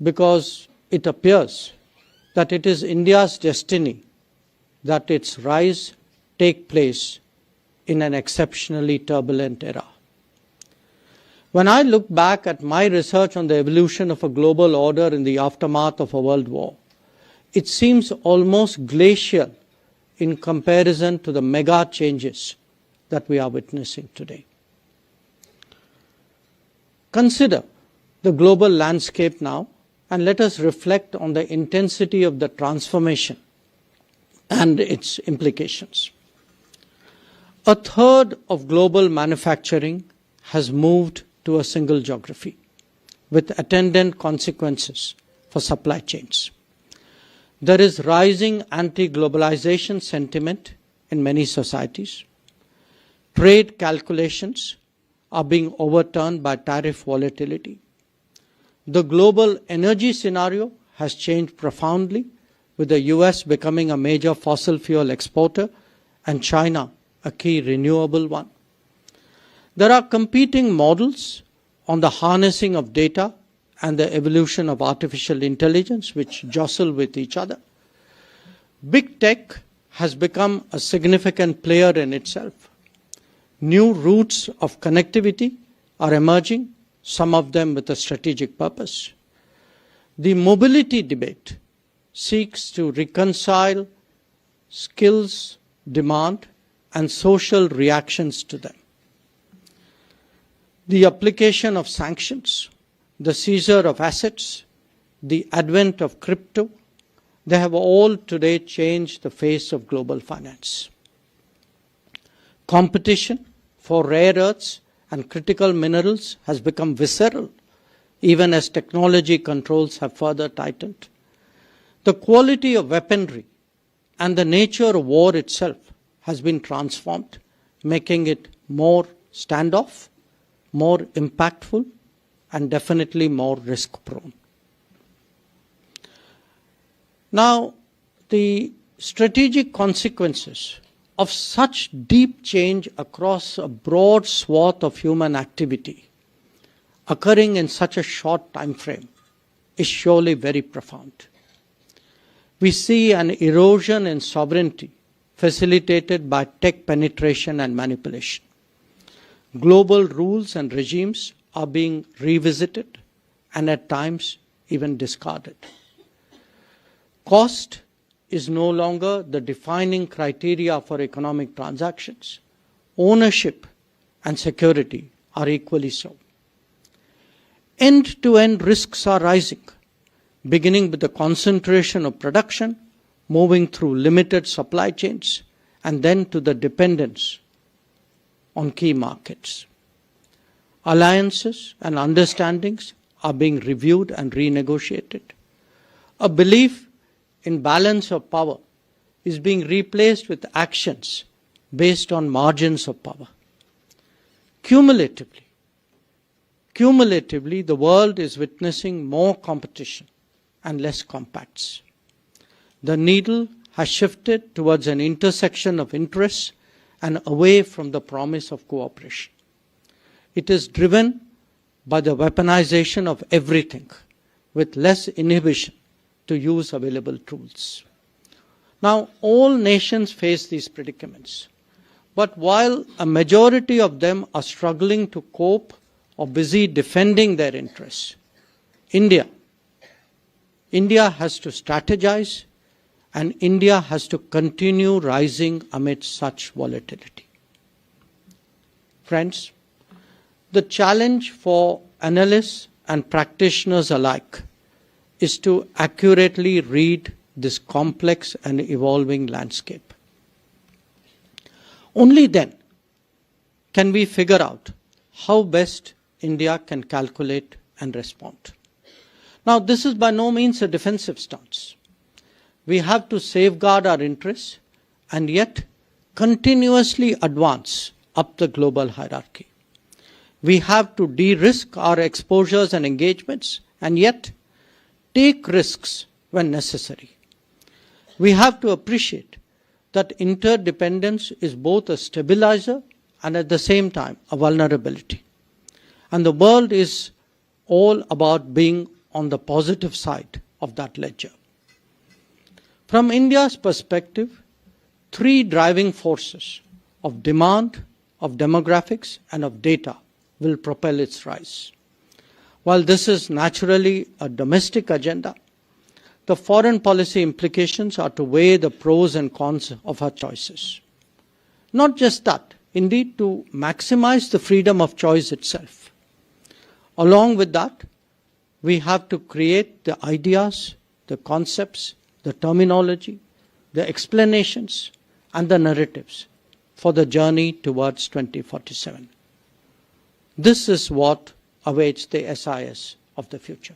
because it appears that it is India's destiny that its rise take place in an exceptionally turbulent era. When I look back at my research on the evolution of a global order in the aftermath of a world war, it seems almost glacial in comparison to the mega changes that we are witnessing today. Consider the global landscape now, and let us reflect on the intensity of the transformation and its implications. A third of global manufacturing has moved to a single geography, with attendant consequences for supply chains. There is rising anti-globalization sentiment in many societies. Trade calculations are being overturned by tariff volatility. The global energy scenario has changed profoundly, with the US becoming a major fossil fuel exporter and China a key renewable one. There are competing models on the harnessing of data and the evolution of artificial intelligence which jostle with each other. Big tech has become a significant player in itself. New routes of connectivity are emerging, some of them with a strategic purpose. The mobility debate seeks to reconcile skills, demand, and social reactions to them. The application of sanctions, the seizure of assets, the advent of crypto, they have all today changed the face of global finance. Competition for rare earths and critical minerals has become visceral, even as technology controls have further tightened. The quality of weaponry and the nature of war itself has been transformed, making it more standoff, more impactful, and definitely more risk-prone. Now, the strategic consequences of such deep change across a broad swath of human activity occurring in such a short time frame is surely very profound. We see an erosion in sovereignty facilitated by tech penetration and manipulation. Global rules and regimes are being revisited and at times even discarded. Cost is no longer the defining criteria for economic transactions. Ownership and security are equally so. End-to-end risks are rising, beginning with the concentration of production, moving through limited supply chains, and then to the dependence on key markets. Alliances and understandings are being reviewed and renegotiated. A belief in balance of power is being replaced with actions based on margins of power. Cumulatively, the world is witnessing more competition and less compacts. The needle has shifted towards an intersection of interests and away from the promise of cooperation. It is driven by the weaponization of everything, with less inhibition to use available tools. Now, all nations face these predicaments, but while a majority of them are struggling to cope or busy defending their interests, India has to strategize, and India has to continue rising amidst such volatility. Friends, the challenge for analysts and practitioners alike is to accurately read this complex and evolving landscape. Only then can we figure out how best India can calculate and respond. Now, this is by no means a defensive stance. We have to safeguard our interests and yet continuously advance up the global hierarchy. We have to de-risk our exposures and engagements and yet take risks when necessary. We have to appreciate that interdependence is both a stabilizer and at the same time a vulnerability. And the world is all about being on the positive side of that ledger. From India's perspective, three driving forces of demand, of demographics, and of data will propel its rise. While this is naturally a domestic agenda, the foreign policy implications are to weigh the pros and cons of our choices. Not just that, indeed to maximize the freedom of choice itself. Along with that, we have to create the ideas, the concepts, the terminology, the explanations, and the narratives for the journey towards 2047. This is what awaits the SIS of the future.